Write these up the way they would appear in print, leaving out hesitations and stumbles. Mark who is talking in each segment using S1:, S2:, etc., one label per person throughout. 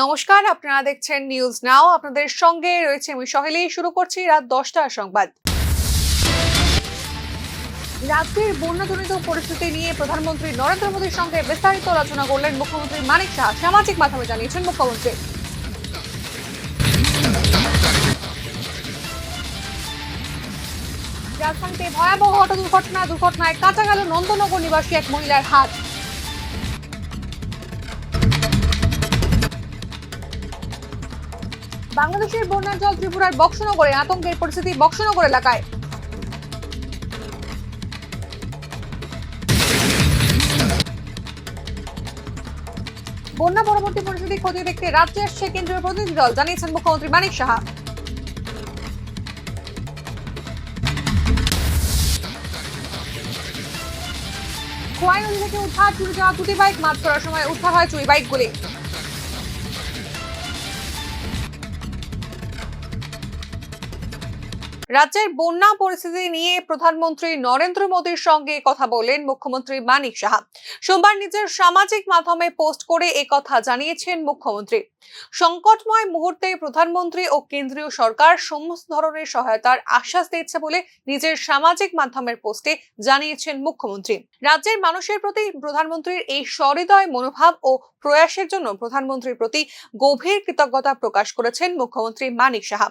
S1: নমস্কার, আপনারা দেখছেন নিউজ নাও। আপনাদের সঙ্গে রয়েছে আমি সহেলি। শুরু করছি রাত 10টার সংবাদ। রাজ্যের বন্যাজনিত পরিস্থিতি নিয়ে প্রধানমন্ত্রী নরেন্দ্র মোদীর সঙ্গে বিস্তারিত আলোচনা করলেন মুখ্যমন্ত্রী মানিক সাহা। সামাজিক মাধ্যমে জানিয়েছেন মুখ্যমন্ত্রী। রাজধানীতে ভয়াবহ অটো দুর্ঘটনায় কাটা গেল নন্দনগর নিবাসী এক মহিলার হাত। বাংলাদেশের বন্যার জল ত্রিপুরার বক্সনগরে, আতঙ্কের পরিস্থিতি বক্সনগর এলাকায়। বন্যা পরবর্তী পরিস্থিতি খতিয়ে দেখতে রাজ্যে আসছে কেন্দ্রীয় প্রতিনিধি দল, জানিয়েছেন মুখ্যমন্ত্রী মানিক সাহা। খোয়াই নদী থেকে উদ্ধার চুরি যাওয়া দুটি বাইক, মাছ ধরার সময় উদ্ধার হয় চুরি বাইকগুলি। রাজ্যের বন্যা পরিস্থিতি নিয়ে প্রধানমন্ত্রী নরেন্দ্র মোদীর সঙ্গে কথা বলেন মুখ্যমন্ত্রী মানিক সাহা। সোমবার নিজের সামাজিক মাধ্যমে পোস্ট করে একথা জানিয়েছেন মুখ্যমন্ত্রী। সংকটময় মুহূর্তে প্রধানমন্ত্রী ও কেন্দ্রীয় সরকার সমস্ত ধরনের সহায়তার আশ্বাস দিচ্ছে বলে নিজের সামাজিক মাধ্যমের পোস্টে জানিয়েছেন মুখ্যমন্ত্রী। রাজ্যের মানুষের প্রতি প্রধানমন্ত্রীর এই সহৃদয় মনোভাব ও প্রয়াসের জন্য প্রধানমন্ত্রীর প্রতি গভীর কৃতজ্ঞতা প্রকাশ করেছেন মুখ্যমন্ত্রী মানিক সাহা।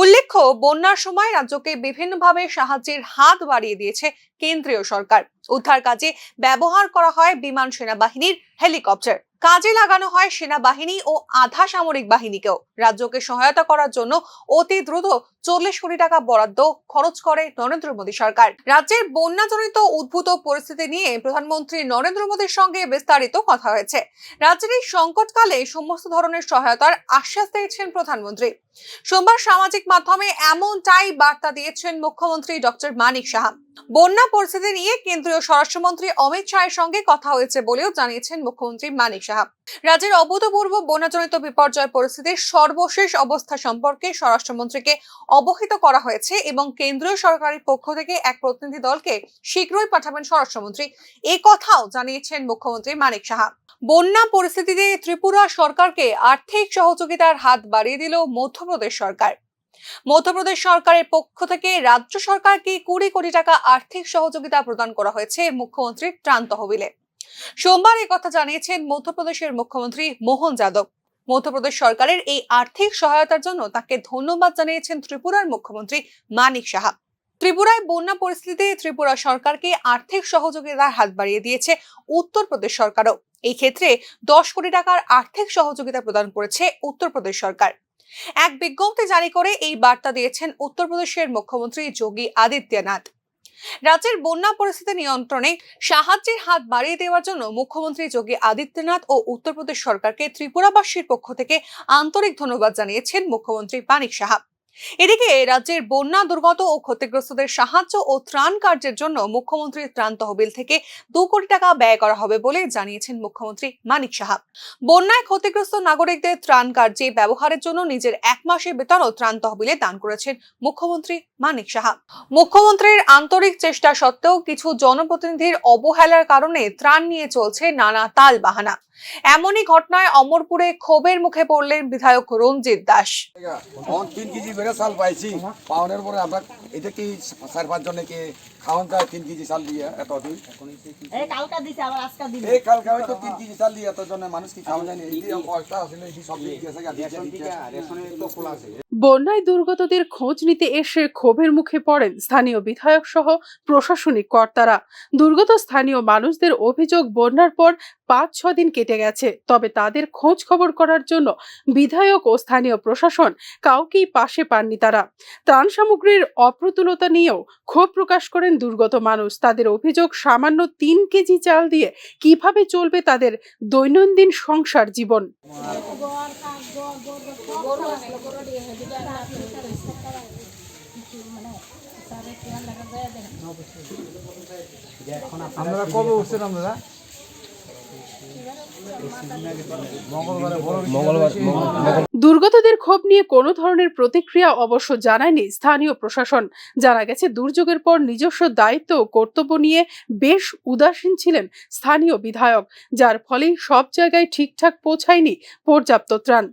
S1: উল্লেখ্য, বন্যার সময় রাজ্যকে বিভিন্নভাবে সাহায্যের হাত বাড়িয়ে দিয়েছে কেন্দ্রীয় সরকার। উদ্ধার কাজে ব্যবহার করা হয় বিমান সেনাবাহিনীর হেলিকপ্টার। কাজে লাগানো হয় সেনাবাহিনী ও আধা সামরিক বাহিনীকেও। রাজ্যকে সহায়তা করার জন্য অতি দ্রুত 40 কোটি টাকা বরাদ্দ খরচ করে নরেন্দ্র মোদী সরকার। রাজ্যের বন্যাজনিত উদ্ভূত পরিস্থিতি নিয়ে প্রধানমন্ত্রী নরেন্দ্র মোদীর সঙ্গে বিস্তারিত কথা হয়েছে। রাজ্যের এই সংকটকালে সমস্ত ধরনের সহায়তার আশ্বাস দিয়েছেন প্রধানমন্ত্রী। সোমবার সামাজিক মাধ্যমে এমনটাই বার্তা দিয়েছেন মুখ্যমন্ত্রী ডক্টর মানিক সাহা। বন্যা পরিস্থিতি নিয়ে কেন্দ্রীয় স্বরাষ্ট্রমন্ত্রী অমিত শাহের সঙ্গে কথা হয়েছে বলেও জানিয়েছেন মুখ্যমন্ত্রী মানিক সাহা। রাজ্যের অভূতপূর্ব বন্যাজনিত বিপর্যয় পরিস্থিতির সর্বশেষ অবস্থা সম্পর্কে স্বরাষ্ট্রমন্ত্রীকে অবহিত করা হয়েছে এবং কেন্দ্রীয় সরকারের পক্ষ থেকে এক প্রতিনিধি দলকে শীঘ্রই পাঠাবেন স্বরাষ্ট্রমন্ত্রী। এই কথাও জানিয়েছেন মুখ্যমন্ত্রী মানিক সাহা। বন্যা পরিস্থিতিতে ত্রিপুরা সরকারকে আর্থিক সহযোগিতার হাত বাড়িয়ে দিল মধ্যপ্রদেশ সরকার। মধ্যপ্রদেশ সরকারের পক্ষ থেকে রাজ্য সরকারকে 20 কোটি টাকা আর্থিক সহযোগিতা প্রদান করা হয়েছে মুখ্যমন্ত্রীর ত্রাণ তহবিলে। সোমবার এই কথা জানিয়েছেন মধ্যপ্রদেশের মুখ্যমন্ত্রী মোহন যাদব। মধ্যপ্রদেশ সরকারের এই আর্থিক সহায়তার জন্য তাকে ধন্যবাদ জানিয়েছেন ত্রিপুরার মুখ্যমন্ত্রী মানিক সাহা। ত্রিপুরায় বন্যা পরিস্থিতিতে ত্রিপুরা সরকারকে আর্থিক সহযোগিতার হাত বাড়িয়ে দিয়েছে উত্তরপ্রদেশ সরকারও। এই ক্ষেত্রে 10 কোটি টাকার আর্থিক সহযোগিতা প্রদান করেছে উত্তরপ্রদেশ সরকার। এক বিজ্ঞপ্তি জারি করে এই বার্তা দিয়েছেন উত্তরপ্রদেশের মুখ্যমন্ত্রী যোগী আদিত্যনাথ। রাজ্যের বন্যা পরিস্থিতি নিয়ন্ত্রণে সাহায্যের হাত বাড়িয়ে দেওয়ার জন্য মুখ্যমন্ত্রী যোগী আদিত্যনাথ ও উত্তরপ্রদেশ সরকারকে ত্রিপুরাবাসীর পক্ষ থেকে আন্তরিক ধন্যবাদ জানিয়েছেন মুখ্যমন্ত্রী মানিক সাহা। এদিকে রাজ্যের বন্যা দুর্গত ও ক্ষতিগ্রস্তদের সাহায্য ও ত্রাণ কার্যের জন্য মুখ্যমন্ত্রীর ত্রাণ তহবিল থেকে 2 কোটি টাকা ব্যয় করা হবে বলে জানিয়েছেন মুখ্যমন্ত্রী মানিক সাহা। বন্যায় ক্ষতিগ্রস্ত নাগরিকদের ত্রাণ কার্যে ব্যবহারের জন্য নিজের 1 মাসের বেতনও ত্রাণ তহবিলে দান করেছেন মুখ্যমন্ত্রী মানিক সাহা। মুখ্যমন্ত্রীর আন্তরিক চেষ্টা সত্ত্বেও কিছু জনপ্রতিনিধির অবহেলার কারণে ত্রাণ নিয়ে চলছে নানা তাল বাহানা। এমনই ঘটনায় অমরপুরে ক্ষোভের মুখে পড়লেন বিধায়ক রঞ্জিত দাস।
S2: 3 কেজি বেড়ে চাল পাইছি পাওনের পরে আমরা এটা কি 4-5 জনে কি খাওয়ান যায় 3 কেজি চাল দিয়ে এত দিন এই কালকা দিছে আবার আজকে দিন এই কালকা হয়তো 3 কেজি চাল দিয়ে এত জনে মানুষ কি খাওয়া যায় না এই কষ্ট আছে এই সব দিক গেছে রেশনে তো খোলা আছে।
S3: বন্যায় দুর্গতদের খোঁজ নিতে এসে ক্ষোভের মুখে পড়েন স্থানীয় বিধায়ক সহ প্রশাসনিক কর্তারা। দুর্গত স্থানীয় মানুষদের অভিযোগ, বন্যার পর 5-6 দিন কেটে গেছে, তবে তাদের খোঁজ খবর করার জন্য বিধায়ক ও স্থানীয় প্রশাসন কাউকেই পাশে পাননি তারা। ত্রাণ সামগ্রীর অপ্রতুলতা নিয়েও ক্ষোভ প্রকাশ করেন দুর্গত মানুষ। তাদের অভিযোগ, সামান্য 3 কেজি চাল দিয়ে কিভাবে চলবে তাদের দৈনন্দিন সংসার জীবন।
S2: আমরা কবে উঠছিলাম দাদা
S3: দুর্গতদের ক্ষোভ নিয়ে কোনো ধরনের প্রতিক্রিয়া অবশ্য জানায়নি স্থানীয় প্রশাসন। জানা গেছে দুর্যোগের পর নিজস্ব দায়িত্ব ও কর্তব্য নিয়ে বেশ উদাসীন ছিলেন স্থানীয় বিধায়ক, যার ফলে সব জায়গায় ঠিকঠাক পৌঁছায়নি পর্যাপ্ত ত্রাণ।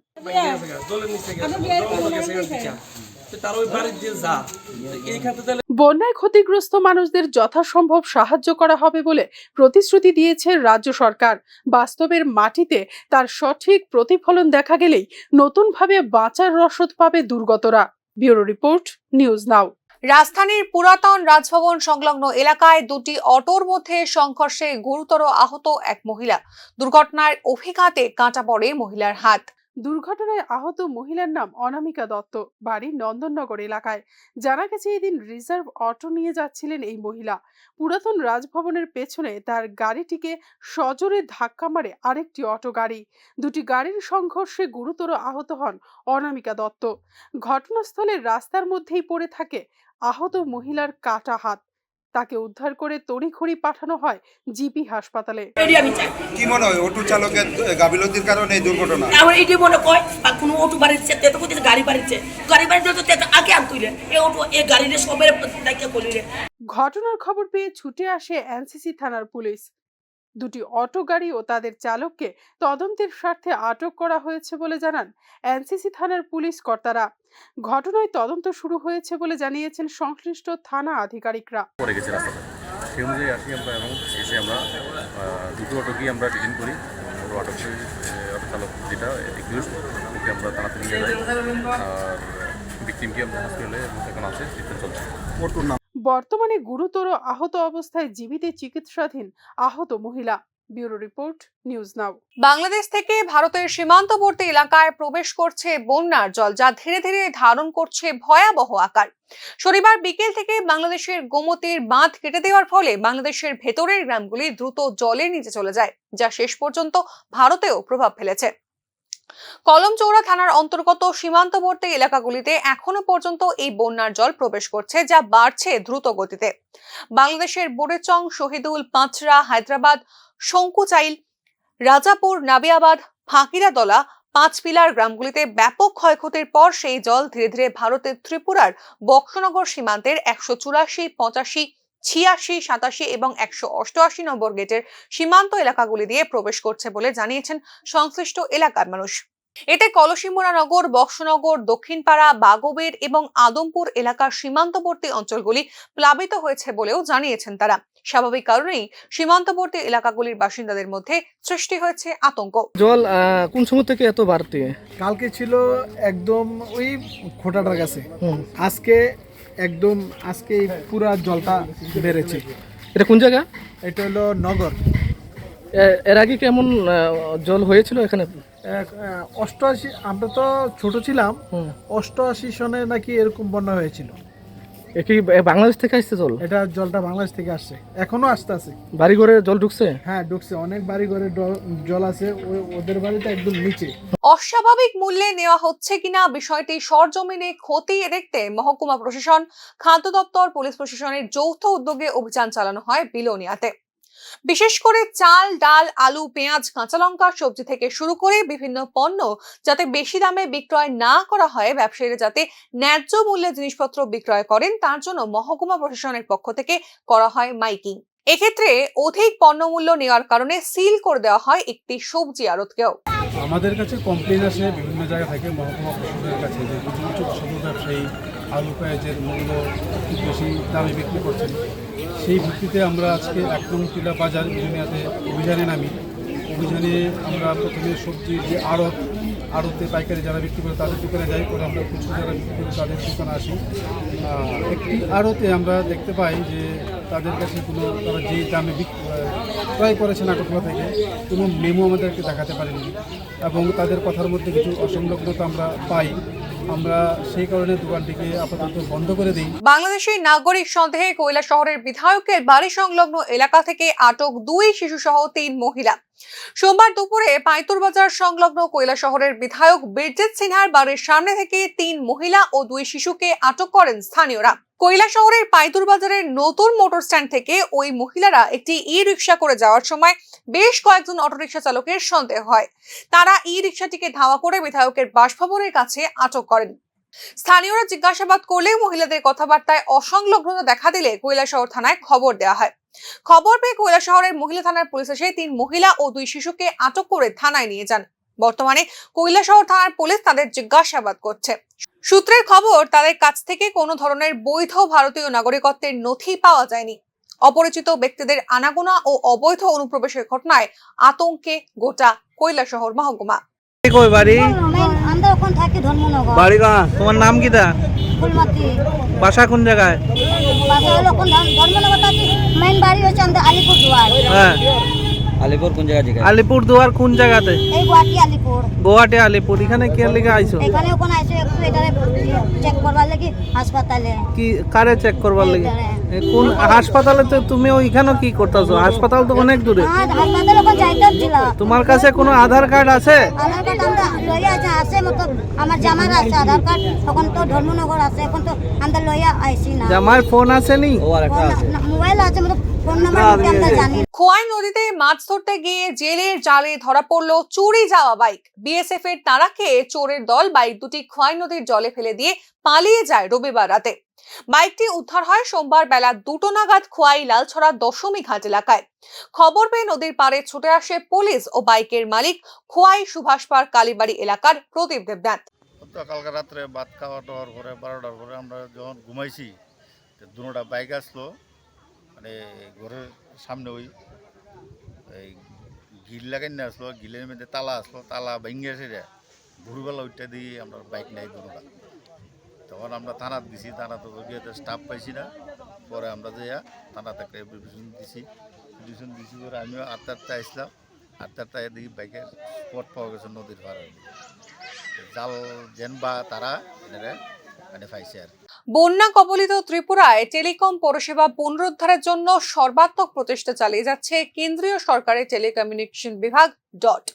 S3: বন্যায় ক্ষতিগ্রস্ত মানুষদের যথাসম্ভব সাহায্য করা হবে বলে প্রতিশ্রুতি দিয়েছে রাজ্য সরকার। বাস্তবের মাটিতে তার সঠিক প্রতিফলন দেখা গেলেই নতুনভাবে বাঁচার রসদ পাবে দুর্গতরা। Bureau report, news now.
S1: রাজধানীর পুরাতন রাজভবন সংলগ্ন এলাকায় দুটি অটোর মধ্যে সংঘর্ষে গুরুতর আহত এক মহিলা। দুর্ঘটনার অভিঘাতে কাটা পড়ে মহিলার হাত।
S3: দুর্ঘটনায় আহত মহিলার নাম অনামিকা দত্ত, বাড়ি নন্দননগর এলাকায়। জানা গেছে এদিন রিজার্ভ অটো নিয়ে যাচ্ছিলেন এই মহিলা। পুরাতন রাজভবনের পেছনে তার গাড়িটিকে সজোরে ধাক্কা মারে আরেকটি অটো গাড়ি। দুটি গাড়ির সংঘর্ষে গুরুতর আহত হন অনামিকা দত্ত। ঘটনাস্থলে রাস্তার মধ্যেই পড়ে থাকে আহত মহিলার কাটা হাত। তাকে উদ্ধার করে তড়িঘড়ি পাঠানো হয় জিপি হাসপাতালে।
S4: কি মনে হয় অটো চালকের গাফিলতির কারণে এই দুর্ঘটনা?
S5: আমার এটি মনে কয় আর কোনো অটো বাড়িছে তে তো কইতে গাড়ি বাড়িছে তো তে আগে আন তুইলে এই অটো এই গাড়িরে সবের দায়িত্ব কলিরে।
S3: ঘটনার খবর পেয়ে ছুটে আসে এনসিসি থানার পুলিশ। দুটি অটো গাড়ি ও তাদের চালককে তদন্তের স্বার্থে আটক করা হয়েছে বলে জানান এনসিসি থানার পুলিশ কর্তারা। ঘটনায় তদন্ত শুরু হয়েছে বলে জানিয়েছেন সংশ্লিষ্ট থানা আধিকারিকরা।
S6: পড়ে গেছে রাস্তাটা, সেই অনুযায়ী আসি আমরা এবং এসে আমরা দুটো অটোকেই আমরা ডিটেইন করি। অটো চালক যেটা এক্সকিউজ, ওকে আমরা তাড়াতাড়ি নিয়ে যাই, আর ভিকটিমকে আমরা হসপিটালে এখন আছে, ট্রিটমেন্ট চলছে।
S3: বর্তমানে গুরুতর আহত অবস্থায় জীবিতে চিকিৎসাধীন আহত মহিলা। ব্যুরো রিপোর্ট, নিউজ নাও।
S1: বাংলাদেশ থেকে ভারতের সীমান্তবর্তী এলাকায় প্রবেশ করছে বন্যার জল, যা ধীরে ধীরে ধারণ করছে ভয়াবহ আকার। শনিবার বিকেল থেকে বাংলাদেশের গোমতীর বাঁধ কেটে দেওয়ার ফলে বাংলাদেশের ভেতরের গ্রামগুলি দ্রুত জলের নিচে চলে যায়, যা শেষ পর্যন্ত ভারতেও প্রভাব ফেলেছে। কলমচৌড়া থানার অন্তর্গত সীমান্তবর্তী এলাকাগুলিতে এখনো পর্যন্ত এই বন্যার জল প্রবেশ করছে, যা বাড়ছে দ্রুত গতিতে। বাংলাদেশের বুড়েচং, শহীদুল, পাঁচরা, হায়দ্রাবাদ, শঙ্কুচাইল, রাজাপুর, নাবিয়াবাদ, ফাঁকিরাতলা, পাঁচপিলার গ্রামগুলিতে ব্যাপক ক্ষয়ক্ষতির পর সেই জল ধীরে ধীরে ভারতের ত্রিপুরার বক্সনগর সীমান্তের 184, 85, 86, 87 এবং 188 নম্বর গেটের সীমান্ত এলাকাগুলি দিয়ে প্রবেশ করছে বলে জানিয়েছেন সংশ্লিষ্ট এলাকার মানুষ। এতে কলসিমুড়ানগর, বক্সনগর, দক্ষিণপাড়া, বাগবের এবং আদমপুর এলাকার সীমান্তবর্তী অঞ্চলগুলি প্লাবিত হয়েছে বলেও জানিয়েছেন তারা। স্বাভাবিক কারণেই সীমান্তবর্তী এলাকাগুলির বাসিন্দাদের মধ্যে সৃষ্টি হয়েছে আতঙ্ক।
S7: জল কোন সময় থেকে এত বাড়তে?
S8: কালকে ছিল একদম ওই খোটাটার কাছে, আজকে একদম আজকে পুরা জলটা বেড়েছে।
S7: এটা কোন জায়গা?
S8: এটা হলো নগর।
S7: এর আগে কেমন জল হয়েছিল এখানে?
S8: 88, আমরা তো ছোট ছিলাম, 88 সনে নাকি এরকম বন্যা হয়েছিল।
S7: এ কি বাংলাদেশ থেকে আসছে জল?
S8: এটা জলটা বাংলাদেশ থেকে আসছে, এখনো আসতে আছে।
S7: বাড়ি ঘরে জল ঢুকছে?
S8: হ্যাঁ ঢুকছে, অনেক বাড়ি ঘরে জল আছে, ওদের বাড়িতে একদম নিচে।
S1: অস্বাভাবিক মূল্যে নেওয়া হচ্ছে কিনা বিষয়টি সরজমিনে খতিয়ে দেখতে মহকুমা প্রশাসন, খাদ্য দপ্তর, পুলিশ প্রশাসনের যৌথ উদ্যোগে অভিযান চালানো হয় বিলোনিয়াতে। বিশেষ করে চাল, ডাল, আলু, পেঁয়াজ, কাঁচা লঙ্কা, সবজি থেকে শুরু করে বিভিন্ন পণ্য যাতে বেশি দামে বিক্রয় না করা হয়, ব্যবসায়ীরা যাতে ন্যায্য মূল্যে জিনিসপত্র বিক্রয় করেন, তার জন্য মহকুমা প্রশাসনের পক্ষ থেকে করা হয় মাইকিং। এক্ষেত্রে অধিক পণ্যমূল্য নেওয়ার কারণে সিল করে দেওয়া হয় একটি সবজি আড়তকেও।
S9: আমাদের কাছে কমপ্লেন আসে বিভিন্ন জায়গা থেকে মহকুমা প্রশাসনের কাছে যে কিছু কিছু ছোটো ব্যবসায়ী আলু পেঁয়াজের মূল্য খুব বেশি দামে বিক্রি করছেন। সেই ভিত্তিতে আমরা আজকে 1 নং টিলা বাজার বিলোনিয়াতে অভিযানে নামি। অভিযানে আমরা প্রথমে সবজির যে আড়তে পাইকারি যারা বিক্রি করে তাদের দোকানে যাই, করে আমরা খুচরো যারা বিক্রি করে তাদের দোকানে আসি। একটি আড়তে আমরা দেখতে পাই যে তাদের কাছে কোনো, তারা যে দামে ক্রয় করেছেন আগরতলা থেকে, কোনো মেমো আমাদেরকে দেখাতে পারেনি এবং তাদের কথার মধ্যে কিছু অসংলগ্নতা আমরা পাই। আমরা সেই কারণে দোকানটিকে আপাতত বন্ধ করে দিই।
S1: বাংলাদেশি নাগরিক সন্দেহে কৈলাসহরের বিধায়কের বাড়ি সংলগ্ন এলাকা থেকে আটক 2 শিশু সহ 3 মহিলা। সোমবার দুপুরে পাইতুর বাজার সংলগ্ন কৈলাসহরের বিধায়ক বীরজিৎ সিনহার বাড়ির সামনে থেকে 3 মহিলা ও 2 শিশুকে আটক করেন স্থানীয়রা। কৈলাসহরের পাইতুর বাজারের নতুন মোটর স্ট্যান্ড থেকে ওই মহিলারা একটি ই-রিকশা করে যাওয়ার সময় বেশ কয়েকজন অটোরিকশা চালকের সন্দেহ হয়। তারা ই-রিকশাটিকে ধাওয়া করে বিধায়কের বাসভবনের কাছে আটক করেন। স্থানীয়রা জিজ্ঞাসাবাদ করলে মহিলাদের কথাবার্তায় অসংলগ্নতা দেখা দিলে কৈলাসহর থানায় খবর দেওয়া হয়। খবর পেয়ে কৈলাসহরের মহিলা থানার পুলিশ এসে 3 মহিলা ও 2 শিশুকে আটক করে থানায় নিয়ে যান। বর্তমানে কৈলাসহর থানার পুলিশ তাদের জিজ্ঞাসাবাদ করছে। সূত্রের খবর, তাদের কাছ থেকে কোনো ধরনের বৈধ ভারতীয় নাগরিকত্বের নথি পাওয়া যায়নি। অপরিচিত ব্যক্তিদের আনাগোনা ও অবৈধ অনুপ্রবেশের ঘটনায় আতঙ্কে গোটা কৈলাসহর মহকুমা।
S7: কই বাড়ি?
S10: আমরা ওখানে থাকি ধর্মনগর।
S7: বাড়ি কাহা? তোমার নাম কি দা?
S10: ফুলমতি।
S7: বাসা কোন জায়গায়?
S10: বাসা হলো ওখানে ধর্মনগর থাকি। মেইন বাড়ি হচ্ছে আমাদের আলিপুরদুয়ার।
S7: হ্যাঁ।
S11: আলিপুর কোন জায়গা?
S7: আলিপুরদুয়ার কোন জায়গাতে?
S10: এই গুয়াহাটি আলিপুর।
S7: গুয়াহাটি আলিপুর। এখানে কি লিগে আইছো?
S10: এখানে ওখানে আইছো একটু এটারে চেক করবার লাগি হাসপাতালে।
S7: কি কারে চেক করবার লাগি? কোন হাসপাতালে? তো তুমি ওইখানে কি করতেছো? হাসপাতাল তো অনেক দূরে।
S10: হ্যাঁ, হাসপাতালে ওখানে যাইতাছিল।
S7: তোমার কাছে কোনো আধার কার্ড আছে?
S10: আধার কার্ড আমরা লইয়া আছে মতলব আমার জামার আছে আধার কার্ড। তখন তো ধর্মনগর আছে, এখন তো আমরা লইয়া আইছি না।
S7: জামার ফোন আছে নি?
S11: ও আরেকটা আছে।
S10: মোবাইল আছে মতলব ফোন নাম্বার আমরা জানি।
S1: খোয়াই নদীতে মাছ ধরতে গিয়ে জেলের জালে ধরা পড়লো চুরি যাওয়া বাইক। বিএসএফ এর তাড়াকে চোরের দল বাইক দুটি খোয়াই নদীর জলে ফেলে দিয়ে পালিয়ে যায় রবিবার রাতে। বাইকটি উদ্ধার হয় সোমবার বেলা 2টো নাগাদ খোয়াই লালছড়া দশমী ঘাট এলাকায়। খবর পেয়ে নদীর পাড়ে ছুটে আসে পুলিশ ও বাইকের মালিক খোয়াই সুভাষপাড় কালীবাড়ি এলাকার প্রদীপ দেবনাথ।
S6: কালকে রাত্রে ভাত খাওয়া দাওয়ার পরে 12টার পরে আমরা যখন ঘুমাইছি দুটা বাইক আসলো, মানে ঘরের সামনে ওই গিল লাগাই নিয়ে আসলো, গিলের মধ্যে তালা আসলো, তালা ভেঙে এসে রে ভোরবেলা উঠতে দিয়ে আমরা বাইক নেই দুটা। তখন আমরা থানাত দিছি, থানাতে গিয়ে স্টাফ পাইছি না। পরে আমরা যাইয়া থানা থেকে পিটিশন দিছি করে আমিও 8টা আসলাম। 8টা দেখি বাইকের স্পট পাওয়া গেছে নদীর পাড়ে। জাল জেন বা তারা মানে পাইছে আর।
S1: বন্যা কবলিত ত্রিপুরায় টেলিকম পরিষেবা পুনরুদ্ধারের জন্য সর্বাত্মক প্রচেষ্টা চালিয়ে যাচ্ছে কেন্দ্রীয় সরকারের টেলিকমিউনিকেশন বিভাগ ডট।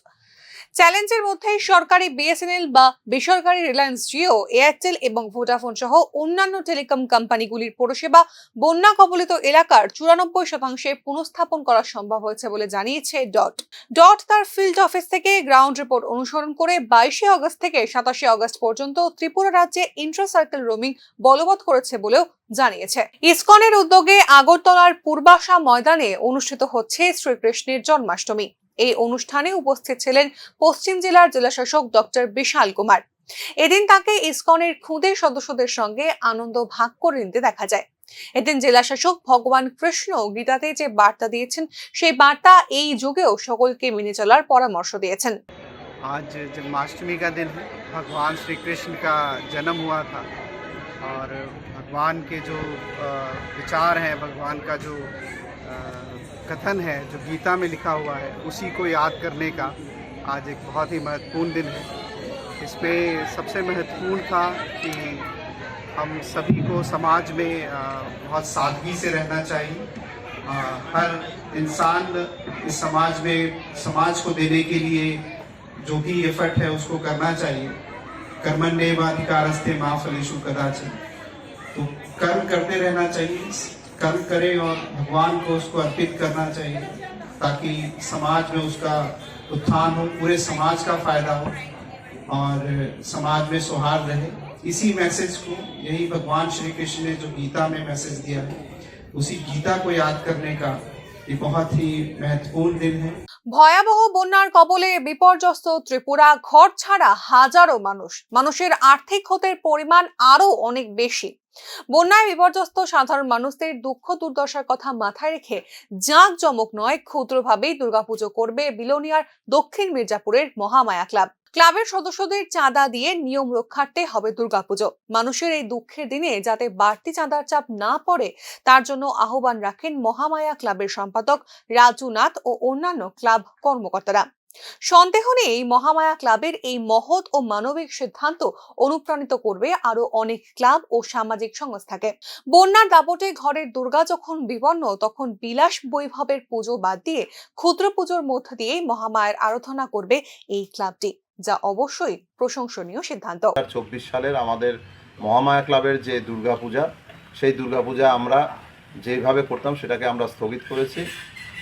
S1: চ্যালেঞ্জের মধ্যেই সরকারি বিএসএনএল বা বেসরকারি রিলায়েন্স জিও, এয়ারটেল এবং ভোডাফোন সহ অন্যান্য টেলিকম কোম্পানিগুলির পরিষেবা বন্যা কবলিত এলাকার 94% পুনঃস্থাপন করা সম্ভব হয়েছে বলে জানিয়েছে ডট। ডট তার ফিল্ড অফিস থেকে গ্রাউন্ড রিপোর্ট অনুসরণ করে 22 আগস্ট থেকে 27 আগস্ট পর্যন্ত ত্রিপুরা রাজ্যে ইন্ট্রা সার্কেল রোমিং বলবৎ করেছে বলেও জানিয়েছে। ইসকনের উদ্যোগে আগরতলার পূর্বাশা ময়দানে অনুষ্ঠিত হচ্ছে শ্রীকৃষ্ণের জন্মাষ্টমী। এই অনুষ্ঠানে উপস্থিত ছিলেন পশ্চিম জেলার জেলাশাসক ডক্টর বিশাল কুমার। এদিন তাকে ইসকনের খুদে সদস্যদের সঙ্গে আনন্দ ভাগ করে নিতে দেখা যায়। এদিন জেলাশাসক ভগবান কৃষ্ণ গীতাতে যে বার্তা দিয়েছেন, সেই বার্তা এই যুগেও সকলকে মেনে চলার পরামর্শ দিয়েছেন।
S9: आज जन्माष्टमी का दिन है। भगवान श्री कृष्ण का जन्म हुआ था और भगवान के जो विचार हैं, भगवान का जो कथन है जो गीता में लिखा हुआ है, उसी को याद करने का आज एक बहुत ही महत्वपूर्ण दिन है। इसमें सबसे महत्वपूर्ण था कि हम सभी को समाज में बहुत सादगी से रहना चाहिए। हर इंसान इस समाज में समाज को देने के लिए जो भी एफर्ट है उसको करना चाहिए। कर्मण्येवाधिकारस्ते मा फलेषु कदाचन। तो कर्म करते रहना चाहिए, कर्म करें और भगवान को उसको अर्पित करना चाहिए ताकि समाज में उसका उत्थान हो, पूरे समाज का फायदा हो और समाज में सौहार्द रहे। इसी मैसेज को, यही भगवान श्री कृष्ण ने जो गीता में मैसेज दिया है, उसी गीता को याद करने का ये बहुत ही महत्वपूर्ण दिन है।
S1: ভয়াবহ বন্যার কবলে বিপর্যস্ত ত্রিপুরা, ঘর ছাড়া হাজারো মানুষের আর্থিক ক্ষতির পরিমাণ আরো অনেক বেশি। বন্যায় বিপর্যস্ত সাধারণ মানুষদের দুঃখ দুর্দশার কথা মাথায় রেখে জাঁকজমক নয়, ক্ষুদ্রভাবেই দুর্গাপুজো করবে বিলোনিয়ার দক্ষিণ মির্জাপুরের মহামায়া ক্লাব। ক্লাবের সদস্যদের চাঁদা দিয়ে নিয়ম রক্ষার্থে হবে দুর্গাপুজো। মানুষের এই দুঃখের দিনে যাতে বাড়তি চাঁদার চাপ না পড়ে, তার জন্য আহ্বান রাখেন মহামায়া ক্লাবের সম্পাদক রাজু নাথ ও অন্যান্য ক্লাব কর্মকর্তারা। সন্দেহ নেই মহামায়া ক্লাবের এই মহৎ ও মানবিক সিদ্ধান্ত অনুপ্রাণিত করবে আরো অনেক ক্লাব ও সামাজিক সংস্থাকে। বন্যার দাপটে ঘরের দুর্গা যখন বিপন্ন, তখন বিলাস বৈভবের পুজো বাদ দিয়ে ক্ষুদ্র পুজোর মধ্য দিয়ে মহামায়ার আরাধনা করবে এই ক্লাবটি, যা অবশ্যই প্রশংসনীয় সিদ্ধান্ত।
S12: 2024 সালের আমাদের মহামায়া ক্লাবের যে দুর্গাপূজা, সেই দুর্গাপূজা আমরা যেভাবে করতাম সেটাকে আমরা স্থগিত করেছি।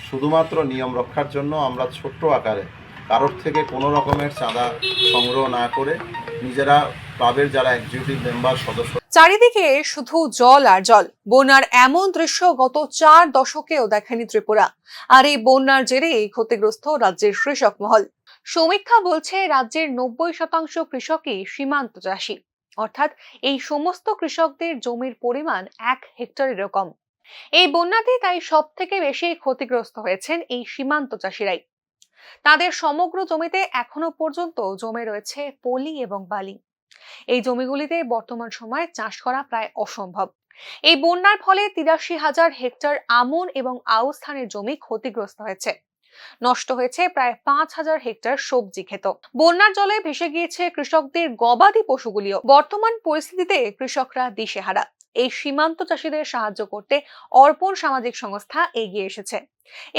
S12: শুধুমাত্র নিয়ম রক্ষার জন্য আমরা ছোট্ট আকারে কারোর থেকে কোনো রকমের চাঁদা সংগ্রহ না করে নিজেরা ক্লাবের যারা এক্সিকিউটিভ মেম্বার সদস্য,
S1: চারিদিকে শুধু জল আর জল। বন্যার এমন দৃশ্য গত 4 দশকেও দেখেনি ত্রিপুরা। আর এই বন্যার জেরে ক্ষতিগ্রস্ত রাজ্যের কৃষক মহল। সমীক্ষা বলছে রাজ্যের 90% কৃষকই সীমান্ত চাষী, অর্থাৎ এই সমস্ত কৃষকদের জমির পরিমাণ 1 হেক্টরেরও কম। এই বন্যাতে তাই সব থেকে বেশি ক্ষতিগ্রস্ত হয়েছেন এই সীমান্ত চাষিরাই। তাদের সমগ্র জমিতে এখনো পর্যন্ত জমে রয়েছে পলি এবং বালি। এই জমিগুলিতে বর্তমান সময়ে চাষ করা প্রায় অসম্ভব। এই বন্যার ফলে 83,000 হেক্টর আমন এবং আউশ ধানের জমি ক্ষতিগ্রস্ত হয়েছে। নষ্ট হয়েছে প্রায় 5,000 হেক্টর সবজি ক্ষেত। বন্যার জলে ভেসে গিয়েছে কৃষকদের গবাদি পশুগুলিও। বর্তমান পরিস্থিতিতে কৃষকরা দিশেহারা। এই সীমান্ত চাষীদের সাহায্য করতে অর্পণ সামাজিক সংস্থা এগিয়ে এসেছে।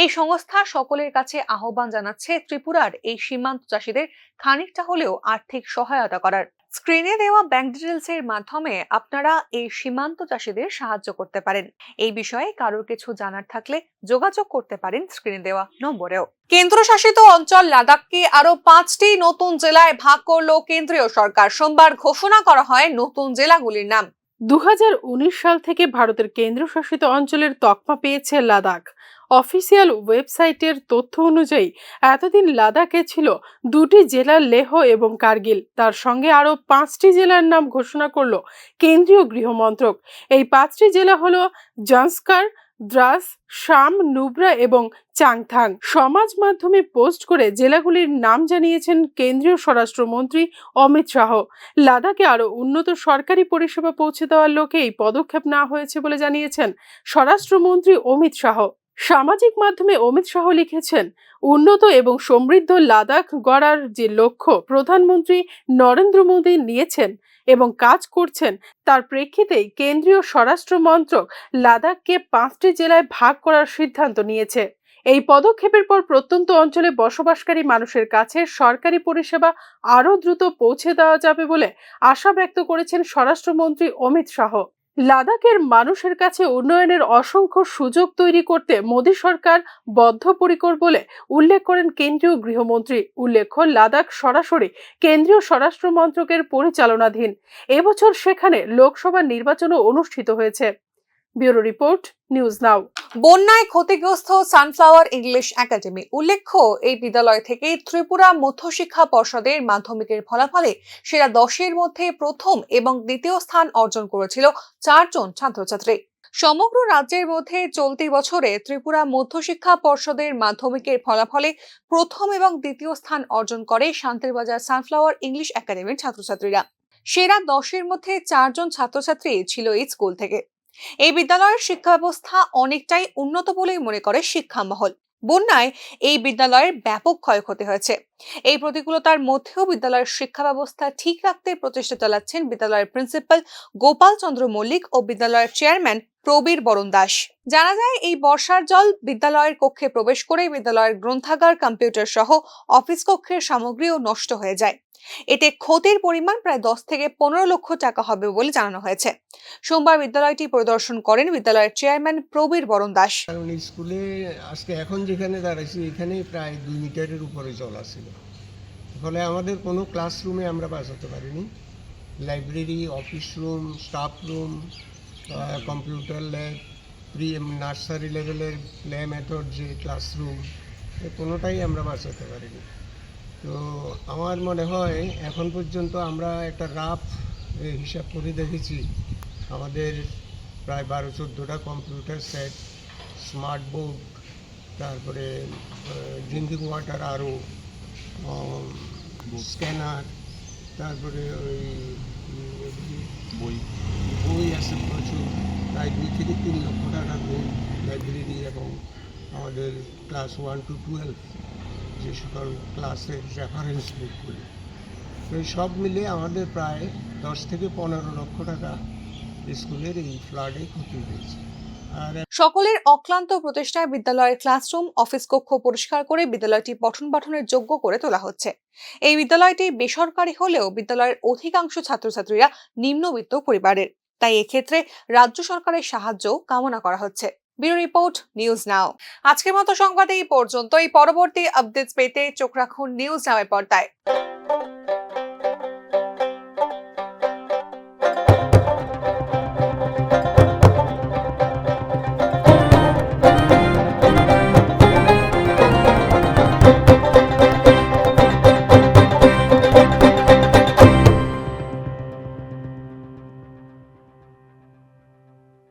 S1: এই সংস্থা সকলের কাছে আহ্বান জানাচ্ছে ত্রিপুরার এই সীমান্ত চাষীদের খানিকটা হলেও আর্থিক সহায়তা করার। স্ক্রিনে দেওয়া ব্যাংক ডিটেলস এর মাধ্যমে আপনারা এই সীমান্ত চাষীদের সাহায্য করতে পারেন। এই বিষয়ে কারোর কিছু জানার থাকলে যোগাযোগ করতে পারেন স্ক্রিনে দেওয়া নম্বরেও। কেন্দ্রশাসিত অঞ্চল লাদাখকে আরো 5টি নতুন জেলায় ভাগ করল কেন্দ্রীয় সরকার। সোমবার ঘোষণা করা হয় নতুন জেলাগুলির নাম।
S3: 2019 সাল থেকে ভারতের কেন্দ্রশাসিত অঞ্চলের তকমা পেয়েছে লাদাখ। অফিসিয়াল ওয়েবসাইটের তথ্য অনুযায়ী এতদিন লাদাখে ছিল 2টি জেলা, লেহ এবং কার্গিল। তার সঙ্গে আরো 5টি জেলার নাম ঘোষণা করলো কেন্দ্রীয় গৃহ মন্ত্রক। এই 5টি জেলা হলো জাংস্কার, দ্রাস, শাম, নুব্রা এবং চাংথাং। সমাজ মাধ্যমে পোস্ট করে জেলাগুলির নাম জানিয়েছেন কেন্দ্রীয় স্বরাষ্ট্রমন্ত্রী অমিত শাহ। লাদাখে আরো উন্নত সরকারি পরিষেবা পৌঁছে দেওয়ার লক্ষ্যে এই পদক্ষেপ নেওয়া হয়েছে বলে জানিয়েছেন স্বরাষ্ট্রমন্ত্রী অমিত শাহ। সামাজিক মাধ্যমে অমিত শাহ লিখেছেন, উন্নত এবং সমৃদ্ধ লাদাখ গড়ার যে লক্ষ্য প্রধানমন্ত্রী নরেন্দ্র মোদী নিয়েছেন এবং কাজ করছেন, তার প্রেক্ষিতেই কেন্দ্রীয় স্বরাষ্ট্র মন্ত্রক লাদাখকে 5টি জেলায় ভাগ করার সিদ্ধান্ত নিয়েছে। এই পদক্ষেপের পর প্রত্যন্ত অঞ্চলে বসবাসকারী মানুষের কাছে সরকারি পরিষেবা আরও দ্রুত পৌঁছে দেওয়া যাবে বলে আশা ব্যক্ত করেছেন স্বরাষ্ট্রমন্ত্রী অমিত শাহ। লাদাখের মানুষের কাছে উন্নয়নের অসংখ্য সুযোগ তৈরি করতে মোদী সরকার বদ্ধপরিকর বলে উল্লেখ করেন কেন্দ্রীয় গৃহমন্ত্রী। উল্লেখ্য, লাদাখ সরাসরি কেন্দ্রীয় স্বরাষ্ট্র মন্ত্রকের পরিচালনাধীন। এবছর সেখানে লোকসভা নির্বাচনও অনুষ্ঠিত হয়েছে। ব্যুরো রিপোর্ট, নিউজ নাও।
S1: বন্যায় ক্ষতিগ্রস্ত সানফ্লাওয়ার ইংলিশ একাডেমি। উল্লেখ্য, এই বিদ্যালয় থেকে ত্রিপুরা মধ্যশিক্ষা পর্ষদের মাধ্যমিকের ফলাফলে সেরা 10-এর মধ্যে প্রথম এবং দ্বিতীয় স্থান অর্জন করেছিল 4 জন ছাত্রছাত্রী। সমগ্র রাজ্যের মধ্যে চলতি বছরে ত্রিপুরা মধ্যশিক্ষা পর্ষদের মাধ্যমিকের ফলাফলে প্রথম এবং দ্বিতীয় স্থান অর্জন করে শান্তিরবাজার সানফ্লাওয়ার ইংলিশ একাডেমির ছাত্রছাত্রীরা। সেরা 10-এর মধ্যে 4 জন ছাত্রছাত্রী ছিল এই স্কুল থেকে। এই বিদ্যালয়ের শিক্ষা ব্যবস্থা অনেকটাই উন্নত বলেই মনে করে শিক্ষা মহল। বন্যায় এই বিদ্যালয়ের ব্যাপক ক্ষয়ক্ষতি হয়েছে। এই প্রতিকূলতার মধ্যেও বিদ্যালয়ের শিক্ষা ব্যবস্থা ঠিক রাখতে প্রচেষ্টা চালাচ্ছেন বিদ্যালয়ের প্রিন্সিপাল গোপাল চন্দ্র মল্লিক ও বিদ্যালয়ের চেয়ারম্যান প্রবীর বরণ দাস। জানা যায়, এই বর্ষার জল বিদ্যালয়ের কক্ষে প্রবেশ করে বিদ্যালয়ের গ্রন্থাগার, কম্পিউটার সহ অফিস কক্ষের সামগ্রীও নষ্ট হয়ে যায়। এতে ক্ষতির পরিমাণ প্রায় 10 থেকে 15 লক্ষ টাকা হবে বলে জানানো হয়েছে। সোমবার বিদ্যালয়টি পরিদর্শন করেন বিদ্যালয়ের চেয়ারম্যান প্রবীর বরণ দাস।
S13: স্কুলে আজকে এখন যেখানে দাঁড়াইছি এখানে প্রায় 2 মিটারের উপরে জল আসছিল, ফলে আমাদের কোনো ক্লাসরুমে আমরা বাঁচাতে পারিনি। Library, office room, staff room, computer lab, nursery লেভেলের প্লে মেথড যে ক্লাসরুম, কোনোটাই আমরা বাঁচাতে পারিনি। তো আমার মনে হয় এখন পর্যন্ত আমরা একটা রাফ হিসাব করে দেখেছি, আমাদের প্রায় 12-14টা কম্পিউটার সেট, স্মার্ট বোর্ড, তারপরে ড্রিঙ্কিং ওয়াটার, আরও স্ক্যানার, তারপরে ওই বই আছে প্রচুর, প্রায় 2 থেকে 3 লক্ষ টাকার বই লাইব্রেরি এবং আমাদের ক্লাস 1 to 12 যে সকল ক্লাসের রেফারেন্স বুকগুলি, তো এই সব মিলে আমাদের প্রায় 10 থেকে 15 লক্ষ টাকা স্কুলের এই ফ্লাডে ক্ষতি হয়েছে। আর
S1: সকলের অক্লান্ত প্রচেষ্টায় বিদ্যালয়ের ক্লাসরুম, অফিস কক্ষ পরিষ্কার করে বিদ্যালয়টি পঠন পাঠনের যোগ্য করে তোলা হচ্ছে। এই বিদ্যালয়টি বেসরকারি হলেও বিদ্যালয়ের অধিকাংশ ছাত্রছাত্রীরা নিম্নবিত্ত পরিবারের, তাই এক্ষেত্রে রাজ্য সরকারের সাহায্য কামনা করা হচ্ছে। ব্যুরো রিপোর্ট, নিউজ নাও। আজকের মতো সংবাদ এই পর্যন্ত। এই পরবর্তী আপডেটস পেতে চোখ রাখুন নিউজ নাওয়ের পর্দায়।